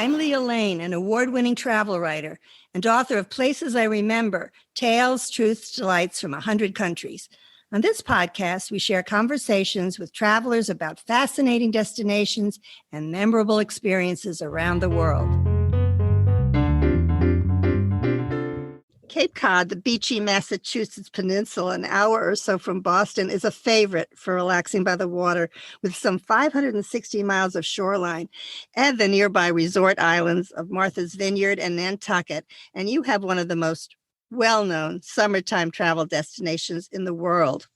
I'm Leah Lane, an award-winning travel writer and author of Places I Remember, Tales, Truths, Delights from 100 Countries. On this podcast, we share conversations with travelers about fascinating destinations and memorable experiences around the world. Cape Cod, the beachy Massachusetts peninsula, an hour or so from Boston, is a favorite for relaxing by the water with some 560 miles of shoreline and the nearby resort islands of Martha's Vineyard and Nantucket. And you have one of the most well-known summertime travel destinations in the world.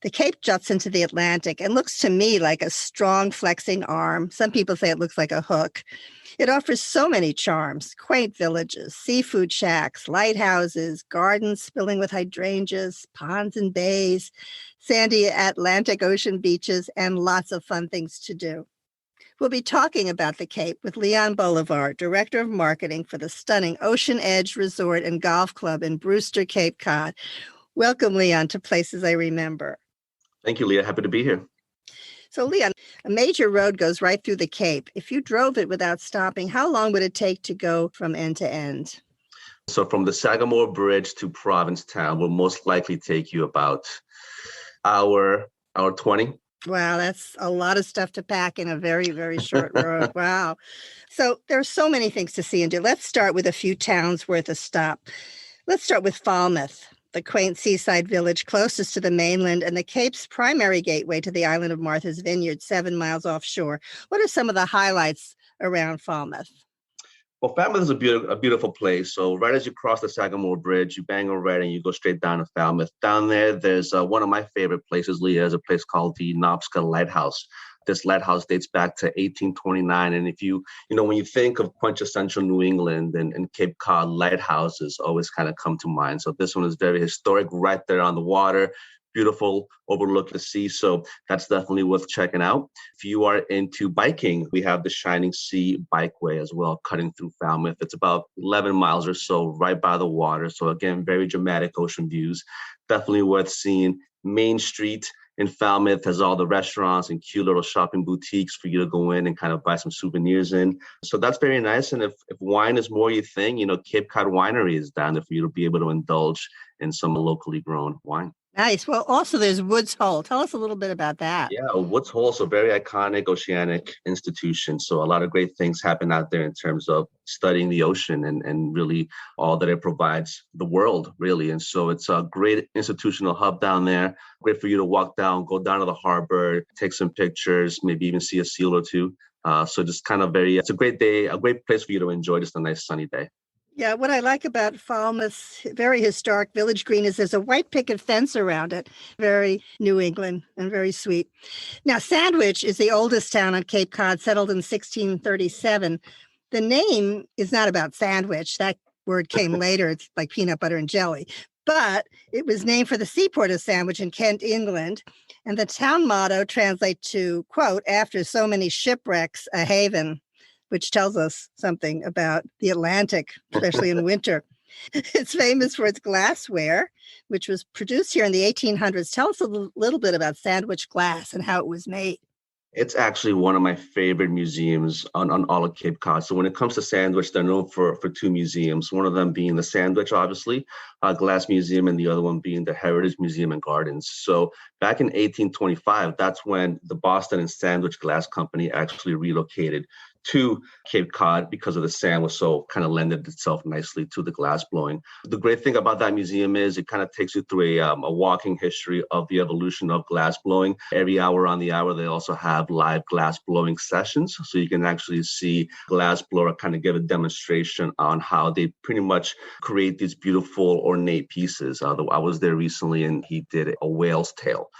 The Cape juts into the Atlantic and looks to me like a strong flexing arm. Some people say it looks like a hook. It offers so many charms: quaint villages, seafood shacks, lighthouses, gardens spilling with hydrangeas, ponds and bays, sandy Atlantic Ocean beaches, and lots of fun things to do. We'll be talking about the Cape with Leon Bolivar, Director of Marketing for the stunning Ocean Edge Resort and Golf Club in Brewster, Cape Cod. Welcome, Leon, to Places I Remember. Thank you, Leah. Happy to be here. So, Leon, a major road goes right through the Cape. If you drove it without stopping, how long would it take to go from end to end? So from the Sagamore Bridge to Provincetown will most likely take you about hour 20. Wow, that's a lot of stuff to pack in a very, very short road. Wow. So there are so many things to see and do. Let's start with a few towns worth a stop. Let's start with Falmouth, the quaint seaside village closest to the mainland and the Cape's primary gateway to the island of Martha's Vineyard, 7 miles offshore. What are some of the highlights around Falmouth? Well, Falmouth is a beautiful place. So right as you cross the Sagamore Bridge, you bang over it and you go straight down to Falmouth. Down there's one of my favorite places, Leah, is a place called the Knobska Lighthouse. This lighthouse dates back to 1829. And if when you think of quintessential New England and Cape Cod, lighthouses always kind of come to mind. So this one is very historic, right there on the water, beautiful, overlook the sea. So that's definitely worth checking out. If you are into biking, we have the Shining Sea Bikeway as well, cutting through Falmouth. It's about 11 miles or so right by the water. So again, very dramatic ocean views, definitely worth seeing. Main Street in Falmouth has all the restaurants and cute little shopping boutiques for you to go in and kind of buy some souvenirs in. So that's very nice. And if wine is more your thing, Cape Cod Winery is down there for you to be able to indulge in some locally grown wine. Nice. Well, also there's Woods Hole. Tell us a little bit about that. Yeah, Woods Hole is a very iconic oceanic institution. So a lot of great things happen out there in terms of studying the ocean and really all that it provides the world, really. And so it's a great institutional hub down there. Great for you to walk down, go down to the harbor, take some pictures, maybe even see a seal or two. So just kind of it's a great day, a great place for you to enjoy just a nice sunny day. Yeah, what I like about Falmouth's very historic village green is there's a white picket fence around it. Very New England and very sweet. Now, Sandwich is the oldest town on Cape Cod, settled in 1637. The name is not about sandwich. That word came later. It's like peanut butter and jelly. But it was named for the seaport of Sandwich in Kent, England. And the town motto translates to, quote, after so many shipwrecks, a haven, which tells us something about the Atlantic, especially in winter. It's famous for its glassware, which was produced here in the 1800s. Tell us a little bit about Sandwich glass and how it was made. It's actually one of my favorite museums on all of Cape Cod. So when it comes to Sandwich, they're known for two museums, one of them being the Sandwich, obviously, Glass Museum, and the other one being the Heritage Museum and Gardens. So back in 1825, that's when the Boston and Sandwich Glass Company actually relocated to Cape Cod because of the sand was so kind of lended itself nicely to the glass blowing. The great thing about that museum is it kind of takes you through a walking history of the evolution of glass blowing. Every hour on the hour, they also have live glass blowing sessions. So you can actually see glass blower kind of give a demonstration on how they pretty much create these beautiful ornate pieces. I was there recently and he did a whale's tail.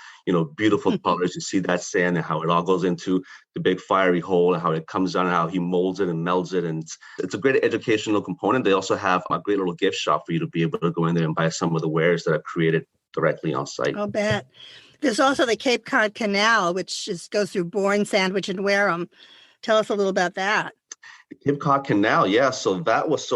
Beautiful colors. You see that sand and how it all goes into the big fiery hole and how it comes down and how he molds it and melds it. And it's a great educational component. They also have a great little gift shop for you to be able to go in there and buy some of the wares that are created directly on site. I'll bet. There's also the Cape Cod Canal, which goes through Bourne, Sandwich, and Wareham. Tell us a little about that. Cape Cod Canal, yeah. So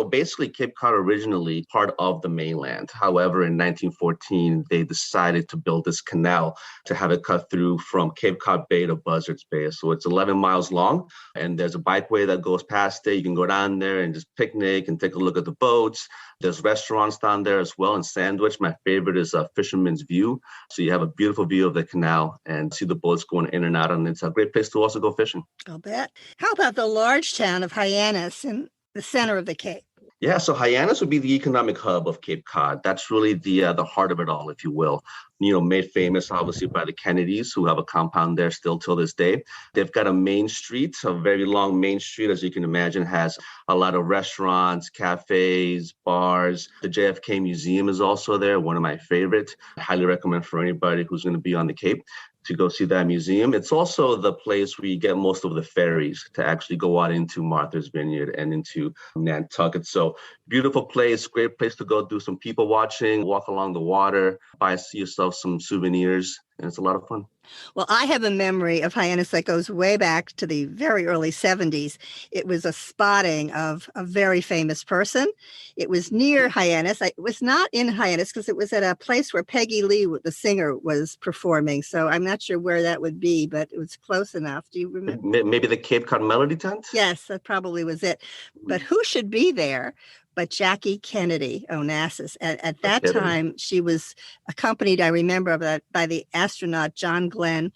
basically Cape Cod originally part of the mainland. However, in 1914, they decided to build this canal to have it cut through from Cape Cod Bay to Buzzards Bay. So it's 11 miles long, and there's a bikeway that goes past it. You can go down there and just picnic and take a look at the boats. There's restaurants down there as well, and Sandwich. My favorite is Fisherman's View. So you have a beautiful view of the canal and see the boats going in and out, and it's a great place to also go fishing. I'll bet. How about the large town of Hyannis in the center of the Cape? Yeah, so Hyannis would be the economic hub of Cape Cod. That's really the heart of it all, if you will. Made famous obviously by the Kennedys, who have a compound there still till this day. They've got a main street, a very long main street, as you can imagine, has a lot of restaurants, cafes, bars. The JFK Museum is also there, one of my favorites. I highly recommend for anybody who's going to be on the Cape to go see that museum. It's also the place where you get most of the ferries to actually go out into Martha's Vineyard and into Nantucket. So beautiful place, great place to go do some people watching, walk along the water, buy yourself some souvenirs, and it's a lot of fun. Well, I have a memory of Hyannis that goes way back to the very early 70s. It was a spotting of a very famous person. It was near Hyannis. It was not in Hyannis because it was at a place where Peggy Lee, the singer, was performing. So I'm not sure where that would be, but it was close enough. Do you remember? Maybe the Cape Cod Melody Tent? Yes, that probably was it. But who should be there but Jackie Kennedy Onassis? At that time, she was accompanied, I remember, by the astronaut John Glenn,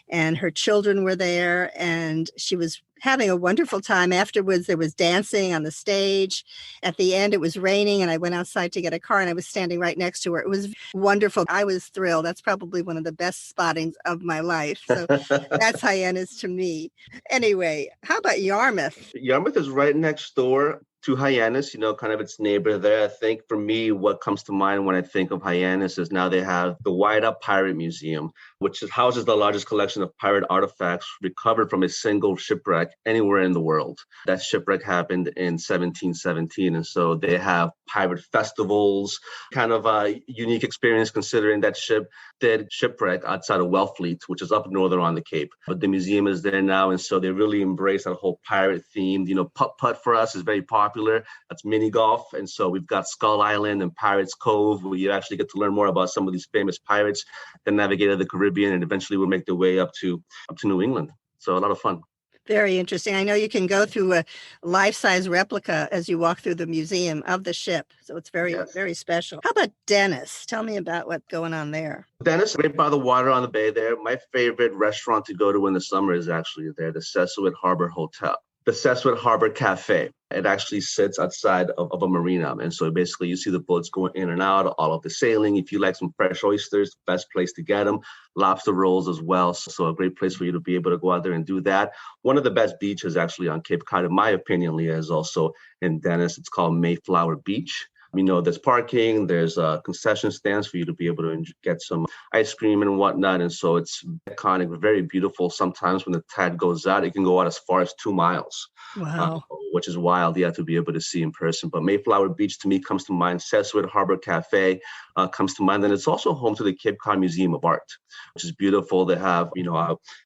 and her children were there, and she was having a wonderful time. Afterwards, there was dancing on the stage. At the end, it was raining, and I went outside to get a car, and I was standing right next to her. It was wonderful. I was thrilled. That's probably one of the best spottings of my life. So that's Hyannis to me. Anyway, how about Yarmouth? Yarmouth is right next door to Hyannis, kind of its neighbor there. I think for me, what comes to mind when I think of Hyannis is now they have the Wind Up Pirate Museum, which houses the largest collection of pirate artifacts recovered from a single shipwreck anywhere in the world. That shipwreck happened in 1717. And so they have pirate festivals, kind of a unique experience considering that ship did shipwreck outside of Wellfleet, which is up northern on the Cape. But the museum is there now. And so they really embrace that whole pirate theme. Putt-putt for us is very popular. That's mini golf. And so we've got Skull Island and Pirates Cove, where you actually get to learn more about some of these famous pirates that navigated the Caribbean and eventually will make their way up to New England. So a lot of fun. Very interesting. I know you can go through a life-size replica as you walk through the museum of the ship. So it's very, very special. How about Dennis? Tell me about what's going on there. Dennis, right by the water on the bay there. My favorite restaurant to go to in the summer is actually there, the Sesuit Harbor Hotel. The Sesuit Harbor Cafe. It actually sits outside of a marina. And so basically you see the boats going in and out, all of the sailing. If you like some fresh oysters, best place to get them. Lobster rolls as well. So a great place for you to be able to go out there and do that. One of the best beaches actually on Cape Cod, in my opinion, Leah, is also in Dennis. It's called Mayflower Beach. There's parking, there's concession stands for you to be able to get some ice cream and whatnot. And so it's iconic, very beautiful. Sometimes when the tide goes out, it can go out as far as 2 miles. Wow. Which is wild, to be able to see in person. But Mayflower Beach to me comes to mind. Sesuit Harbor Cafe comes to mind. And it's also home to the Cape Cod Museum of Art, which is beautiful. They have,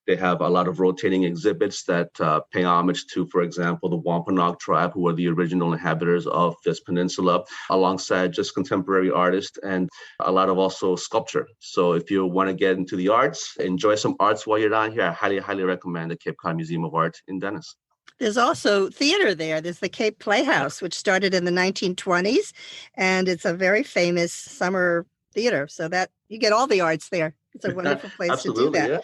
they have a lot of rotating exhibits that pay homage to, for example, the Wampanoag tribe, who are the original inhabitants of this peninsula, alongside just contemporary artists and a lot of also sculpture. So if you want to get into the arts, enjoy some arts while you're down here, I highly, highly recommend the Cape Cod Museum of Art in Dennis. There's also theater there. There's the Cape Playhouse, which started in the 1920s, and it's a very famous summer theater. So that you get all the arts there. It's a wonderful place to do that. Yeah.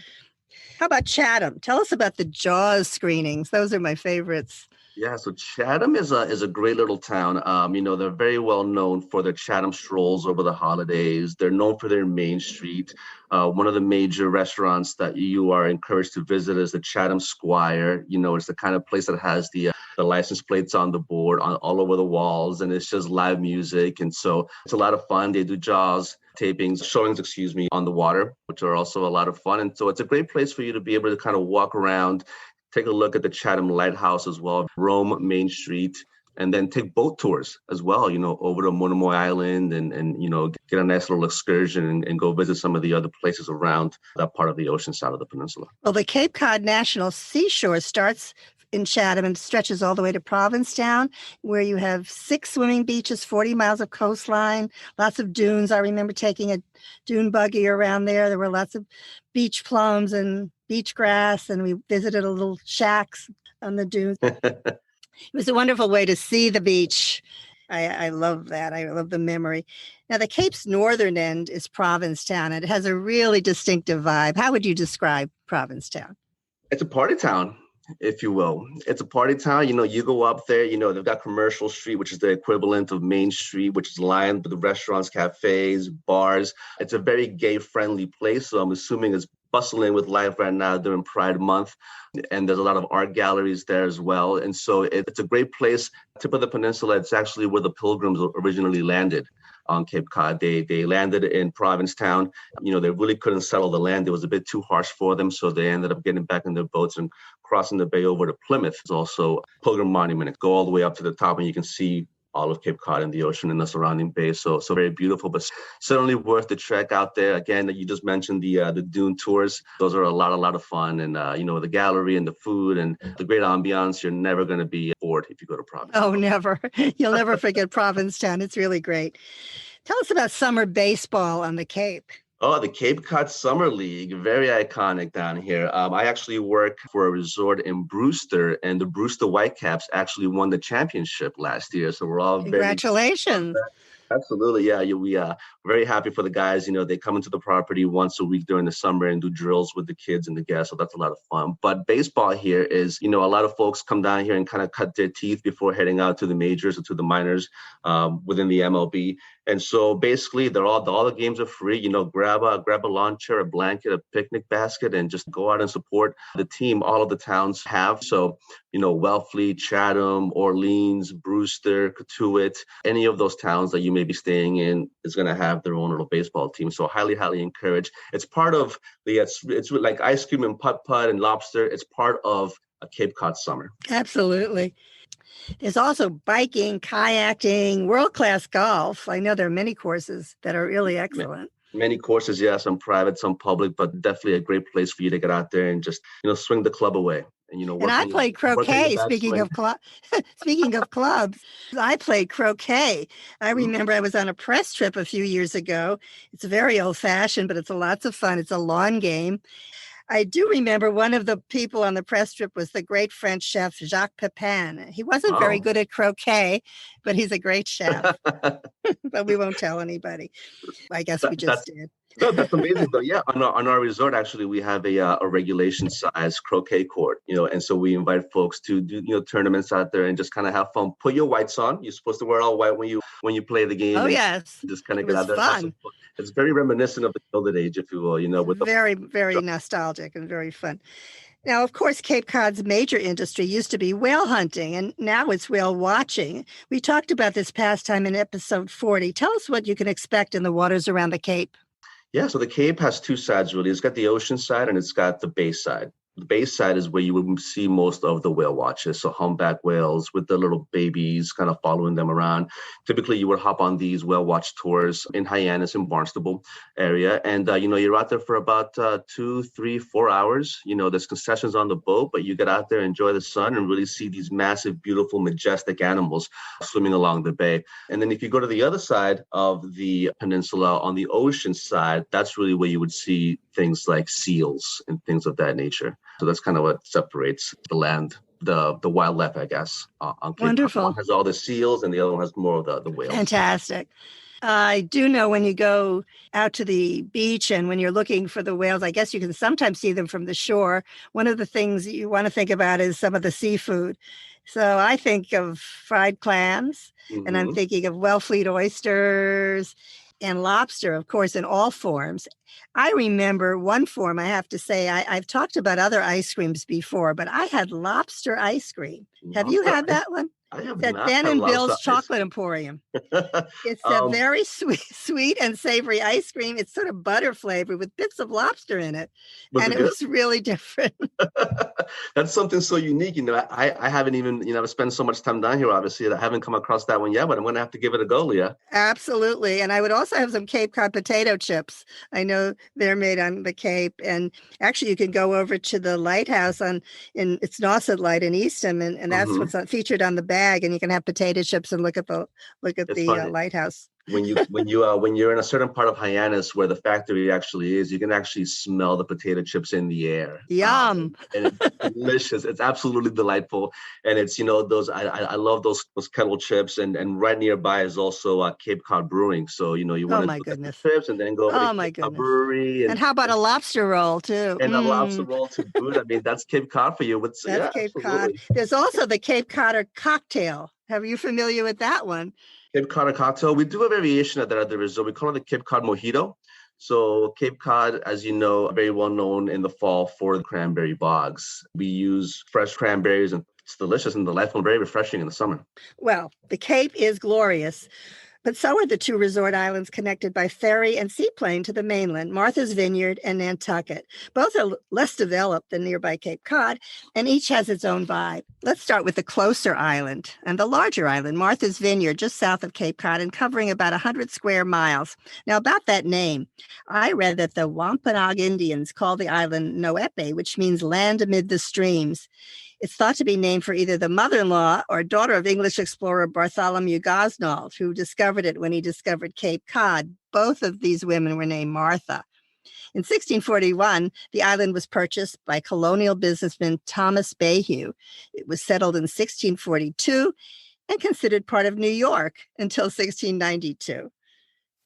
How about Chatham? Tell us about the Jaws screenings. Those are my favorites. Yeah, so Chatham is a great little town. They're very well known for their Chatham strolls over the holidays. They're known for their main street. One of the major restaurants that you are encouraged to visit is the Chatham Squire. It's the kind of place that has the license plates on the board, all over the walls, and it's just live music. And so it's a lot of fun. They do Jaws showings, on the water, which are also a lot of fun. And so it's a great place for you to be able to kind of walk around, take a look at the Chatham Lighthouse as well, roam Main Street, and then take boat tours as well, over to Monomoy Island and get a nice little excursion and go visit some of the other places around that part of the ocean side of the peninsula. Well, the Cape Cod National Seashore starts in Chatham and stretches all the way to Provincetown, where you have 6 swimming beaches, 40 miles of coastline, lots of dunes. I remember taking a dune buggy around there. There were lots of beach plums and beach grass, and we visited a little shacks on the dunes. It was a wonderful way to see the beach. I love that. I love the memory. Now, the Cape's northern end is Provincetown, and it has a really distinctive vibe. How would you describe Provincetown? It's a party town, if you will. It's a party town. You go up there, they've got Commercial Street, which is the equivalent of Main Street, which is lined with the restaurants, cafes, bars. It's a very gay-friendly place, so I'm assuming it's bustling with life right now during Pride Month. And there's a lot of art galleries there as well. And so it's a great place. Tip of the peninsula, it's actually where the Pilgrims originally landed on Cape Cod. They landed in Provincetown. They really couldn't settle the land. It was a bit too harsh for them. So they ended up getting back in their boats and crossing the bay over to Plymouth. It's also a pilgrim monument. Go all the way up to the top and you can see all of Cape Cod and the ocean and the surrounding bay. So very beautiful, but certainly worth the trek out there. Again, you just mentioned the dune tours. Those are a lot of fun. And, the gallery and the food and the great ambiance. You're never going to be bored if you go to Provincetown. Oh, never. You'll never forget Provincetown. It's really great. Tell us about summer baseball on the Cape. Oh, the Cape Cod Summer League, very iconic down here. I actually work for a resort in Brewster, and the Brewster Whitecaps actually won the championship last year. So we're all Congratulations. Absolutely. Yeah, we are very happy for the guys. They come into the property once a week during the summer and do drills with the kids and the guests. So that's a lot of fun. But baseball here is, a lot of folks come down here and kind of cut their teeth before heading out to the majors or to the minors within the MLB. And so basically, all the games are free. Grab a lawn chair, a blanket, a picnic basket, and just go out and support the team. All of the towns have. So, Wellfleet, Chatham, Orleans, Brewster, Cotuit, any of those towns that you may be staying in is going to have their own little baseball team. So highly, highly encouraged. It's part of it's like ice cream and putt-putt and lobster. It's part of a Cape Cod summer. Absolutely. There's also biking, kayaking, world-class golf. I know there are many courses that are really excellent. Many courses, yeah, some private, some public, but definitely a great place for you to get out there and just, swing the club away. And I played croquet. Speaking of clubs, I played croquet. I remember I was on a press trip a few years ago. It's very old-fashioned, but it's lots of fun. It's a lawn game. I do remember one of the people on the press trip was the great French chef, Jacques Pepin. He wasn't very good at croquet, but he's a great chef. But we won't tell anybody. I guess we just did. No, that's amazing though. Yeah, on our resort, actually, we have a regulation size croquet court, and so we invite folks to do, tournaments out there and just kind of have fun. Put your whites on. You're supposed to wear all white when you play the game. Oh, yes. Just kind of get out there. Fun. It's very reminiscent of the Gilded Age, if you will, with very nostalgic and very fun. Now, of course, Cape Cod's major industry used to be whale hunting, and now it's whale watching. We talked about this pastime in episode 40. Tell us what you can expect in the waters around the Cape. Yeah, so the Cape has two sides, really. It's got the ocean side and it's got the bay side. The bay side is where you would see most of the whale watches. So humpback whales with the little babies kind of following them around. Typically, you would hop on these whale watch tours in Hyannis and Barnstable area. And, you're out there for about 2, 3, 4 hours. There's concessions on the boat, but you get out there, enjoy the sun and really see these massive, beautiful, majestic animals swimming along the bay. And then if you go to the other side of the peninsula on the ocean side, that's really where you would see things like seals and things of that nature. So that's kind of what separates the land, the wildlife, I guess. On Cape Wonderful. One has all the seals and the other one has more of the whales. Fantastic. I do know when you go out to the beach and when you're looking for the whales, I guess you can sometimes see them from the shore. One of the things you want to think about is some of the seafood. So I think of fried clams, and I'm thinking of Wellfleet oysters and lobster, of course, in all forms. I remember one form, I have to say, I've talked about other ice creams before, but I had lobster ice cream. Have you had that one? I have It's at not Ben had and lobster Bill's ice Chocolate Emporium. cream. It's a um, very sweet and savory ice cream. It's sort of butter flavored with bits of lobster in it. was And it it good? was really different. That's something so unique. I haven't even, I've spent so much time down here, obviously, that I haven't come across that one yet, but I'm going to have to give it a go, Leah. Absolutely. And I would also have some Cape Cod potato chips. I know they're made on the Cape. And actually, you can go over to the lighthouse it's Nauset Light in Eastham, and that's Hmm. what's featured on the bag. And you can have potato chips and look at It's the funny. lighthouse. When you're in a certain part of Hyannis where the factory actually is, you can actually smell the potato chips in the air. Yum. And it's delicious. It's absolutely delightful. And it's, those, I love those kettle chips. And right nearby is also Cape Cod Brewing. So, you want Oh, to my get the goodness. chips and then go over to Oh, my Cape Cod goodness. Brewery And how about a lobster roll, too? and a lobster roll to boot. I mean, that's Cape Cod for you. That's Yeah, Cape Cod. absolutely. There's also the Cape Codder cocktail. Are you familiar with that one? Cape Cod cocktail. We do a variation of that at the resort. We call it the Cape Cod mojito. So Cape Cod, as you know, very well known in the fall for the cranberry bogs. We use fresh cranberries and it's delicious and delightful and very refreshing in the summer. Well, the Cape is glorious. But so are the two resort islands connected by ferry and seaplane to the mainland, Martha's Vineyard and Nantucket. Both are less developed than nearby Cape Cod, and each has its own vibe. Let's start with the closer island and the larger island, Martha's Vineyard, just south of Cape Cod and covering about 100 square miles. Now, about that name, I read that the Wampanoag Indians called the island Noepe, which means land amid the streams. It's thought to be named for either the mother-in-law or daughter of English explorer Bartholomew Gosnold, who discovered it when he discovered Cape Cod. Both of these women were named Martha. In 1641, the island was purchased by colonial businessman Thomas Bayhew. It was settled in 1642 and considered part of New York until 1692.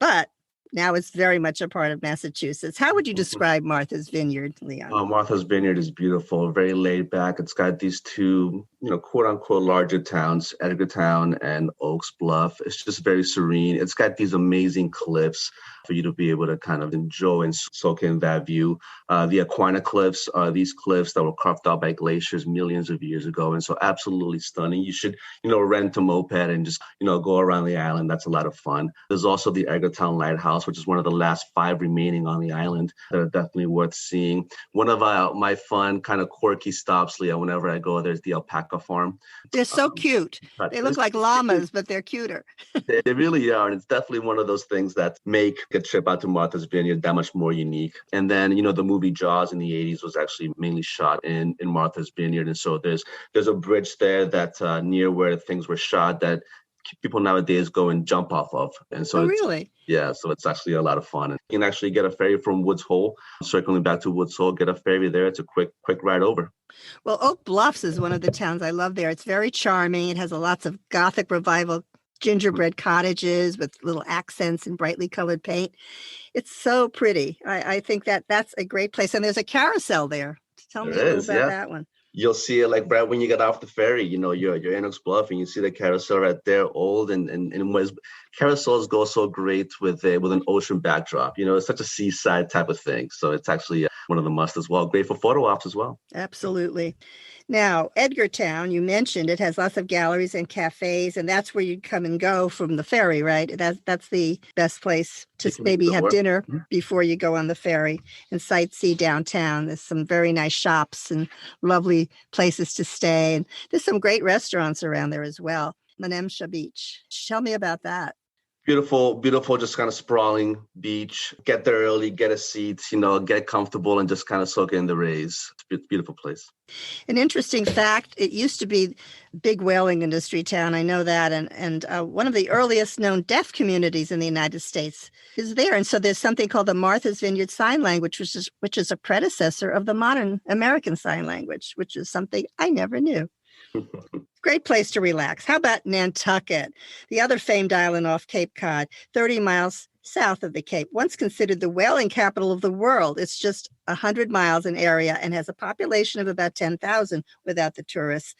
But now it's very much a part of Massachusetts. How would you describe Martha's Vineyard, Leon? Martha's Vineyard is beautiful, very laid back. It's got these two, quote unquote, larger towns, Edgartown and Oak Bluffs. It's just very serene. It's got these amazing cliffs for you to be able to kind of enjoy and soak in that view. The Aquina Cliffs are these cliffs that were carved out by glaciers millions of years ago. And so absolutely stunning. You should, rent a moped and just, go around the island. That's a lot of fun. There's also the Edgartown Lighthouse, which is one of the last 5 remaining on the island that are definitely worth seeing. One of my fun kind of quirky stops, Leah, whenever I go, there's the alpaca farm. They're so cute. They look like llamas, but they're cuter. They really are. And it's definitely one of those things that make a trip out to Martha's Vineyard that much more unique. And then, the movie Jaws in the 80s was actually mainly shot in Martha's Vineyard. And so there's a bridge there that's near where things were shot that people nowadays go and jump off of. And so really? Yeah, so it's actually a lot of fun. And you can actually get a ferry from Woods Hole, circling back to Woods Hole, get a ferry there. It's a quick ride over. Well, Oak Bluffs is one of the towns I love there. It's very charming. It has lots of Gothic revival gingerbread cottages with little accents and brightly colored paint. It's so pretty. I think that's a great place. And there's a carousel there. Tell me a little about that one. You'll see it like right when you get off the ferry, you're in Oak Bluff and you see the carousel right there, old and carousels go so great with an ocean backdrop. It's such a seaside type of thing. So it's actually one of the must as well. Great for photo ops as well. Absolutely. Now, Edgartown, you mentioned it has lots of galleries and cafes, and that's where you come and go from the ferry, right? That's the best place to maybe have dinner before you go on the ferry and sightsee downtown. There's some very nice shops and lovely places to stay. And there's some great restaurants around there as well. Menemsha Beach. Tell me about that. Beautiful, just kind of sprawling beach. Get there early, get a seat, get comfortable and just kind of soak in the rays. It's a beautiful place. An interesting fact, it used to be a big whaling industry town. I know that. And one of the earliest known deaf communities in the United States is there. And so there's something called the Martha's Vineyard Sign Language, which is a predecessor of the modern American Sign Language, which is something I never knew. Great place to relax. How about Nantucket, the other famed island off Cape Cod, 30 miles south of the Cape, once considered the whaling capital of the world. It's just 100 miles in area and has a population of about 10,000 without the tourists.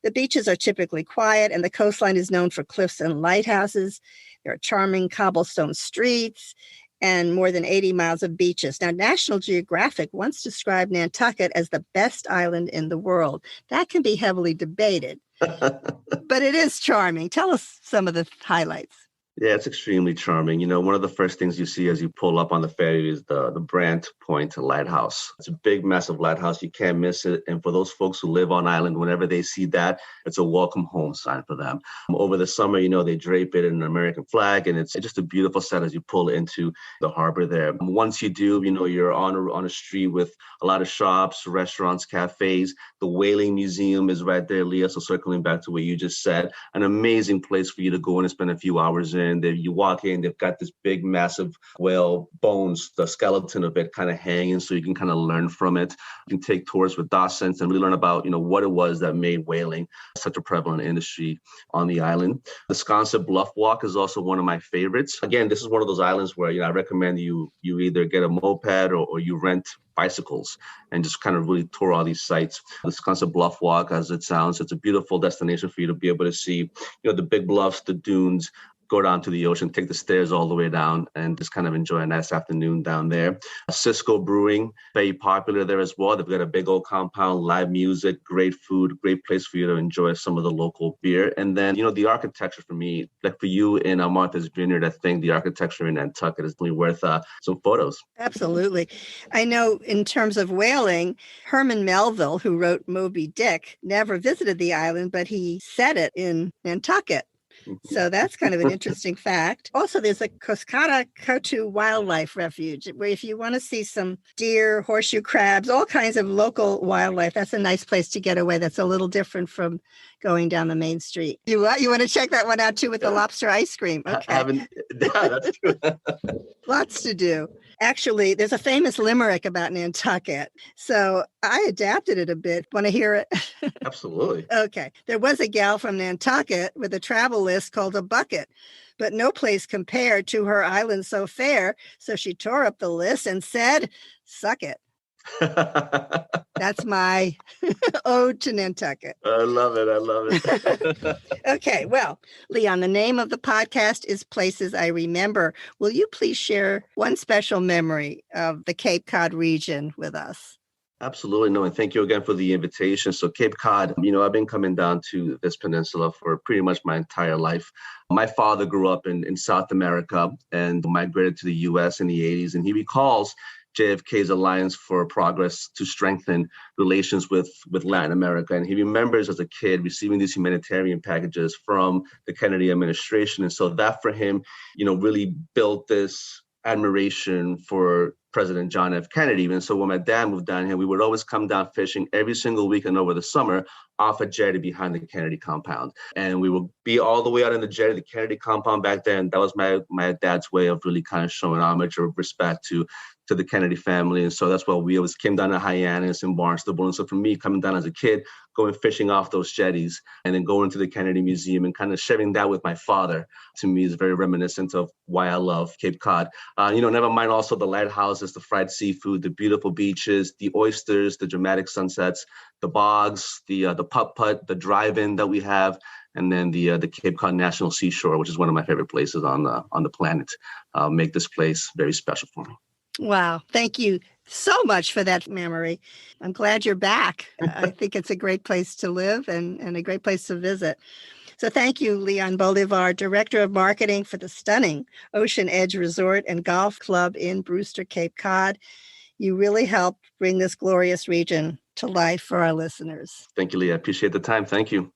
The beaches are typically quiet and the coastline is known for cliffs and lighthouses. There are charming cobblestone streets and more than 80 miles of beaches. Now, National Geographic once described Nantucket as the best island in the world. That can be heavily debated. But it is charming. Tell us some of the highlights. Yeah, it's extremely charming. One of the first things you see as you pull up on the ferry is the Brant Point Lighthouse. It's a big, massive lighthouse. You can't miss it. And for those folks who live on island, whenever they see that, it's a welcome home sign for them. Over the summer, they drape it in an American flag, and it's just a beautiful set as you pull into the harbor there. Once you do, you're on a street with a lot of shops, restaurants, cafes. The Whaling Museum is right there, Leah. So circling back to what you just said, an amazing place for you to go in and spend a few hours in. You walk in, they've got this big, massive whale bones, the skeleton of it kind of hanging, so you can kind of learn from it. You can take tours with docents and really learn about, what it was that made whaling such a prevalent industry on the island. The Sconset Bluff Walk is also one of my favorites. Again, this is one of those islands where, I recommend you either get a moped or you rent bicycles and just kind of really tour all these sites. The Sconset Bluff Walk, as it sounds, it's a beautiful destination for you to be able to see, the big bluffs, the dunes, go down to the ocean, take the stairs all the way down, and just kind of enjoy a nice afternoon down there. Cisco Brewing, very popular there as well. They've got a big old compound, live music, great food, great place for you to enjoy some of the local beer. And then, the architecture for me, like for you in Martha's Vineyard, I think the architecture in Nantucket is really worth some photos. Absolutely. I know in terms of whaling, Herman Melville, who wrote Moby Dick, never visited the island, but he set it in Nantucket. So that's kind of an interesting fact. Also, there's a Coscata Cotu Wildlife Refuge, where if you want to see some deer, horseshoe crabs, all kinds of local wildlife, that's a nice place to get away. That's a little different from going down the main street. You want to check that one out too with the lobster ice cream. Okay. Yeah, that's true. Lots to do. Actually, there's a famous limerick about Nantucket. So I adapted it a bit. Want to hear it? Absolutely. Okay. There was a gal from Nantucket with a travel list called a bucket, but no place compared to her island so fair. So she tore up the list and said, suck it. That's my ode to Nantucket. I love it. Okay, well, Leon, the name of the podcast is Places I Remember. Will you please share one special memory of the Cape Cod region with us? Absolutely. No, and thank you again for the invitation. So Cape Cod, I've been coming down to this peninsula for pretty much my entire life. My father grew up in South America and migrated to the U.S. in the 80s, and he recalls JFK's Alliance for Progress to strengthen relations with Latin America. And he remembers as a kid receiving these humanitarian packages from the Kennedy administration. And so that for him, really built this admiration for President John F. Kennedy. And so when my dad moved down here, we would always come down fishing every single weekend over the summer off a jetty behind the Kennedy compound. And we would be all the way out in the jetty, the Kennedy compound back then. That was my dad's way of really kind of showing homage or respect to the Kennedy family. And so that's why we always came down to Hyannis and Barnstable. And so for me, coming down as a kid, going fishing off those jetties and then going to the Kennedy Museum and kind of sharing that with my father, to me is very reminiscent of why I love Cape Cod. Never mind also the lighthouses, the fried seafood, the beautiful beaches, the oysters, the dramatic sunsets, the bogs, the putt-putt, the drive-in that we have, and then the Cape Cod National Seashore, which is one of my favorite places on the planet. Make this place very special for me. Wow. Thank you so much for that memory. I'm glad you're back. I think it's a great place to live and a great place to visit. So thank you, Leon Bolivar, Director of Marketing for the stunning Ocean Edge Resort and Golf Club in Brewster, Cape Cod. You really helped bring this glorious region to life for our listeners. Thank you, Leah. I appreciate the time. Thank you.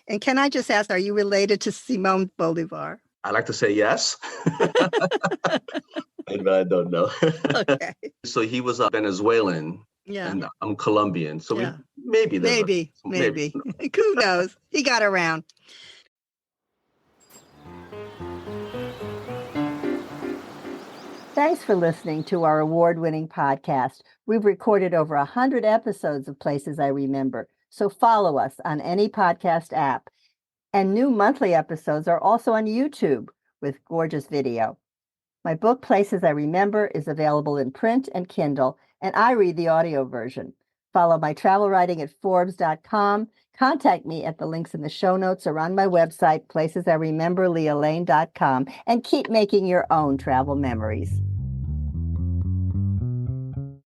And can I just ask, are you related to Simon Bolivar? I like to say yes. But I don't know. Okay. So he was Venezuelan. Yeah. And I'm Colombian. So yeah. maybe. Who knows? He got around. Thanks for listening to our award-winning podcast. We've recorded over 100 episodes of Places I Remember, so follow us on any podcast app. And new monthly episodes are also on YouTube with gorgeous video. My book, Places I Remember, is available in print and Kindle, and I read the audio version. Follow my travel writing at Forbes.com. Contact me at the links in the show notes or on my website, placesirememberlealane.com, and keep making your own travel memories.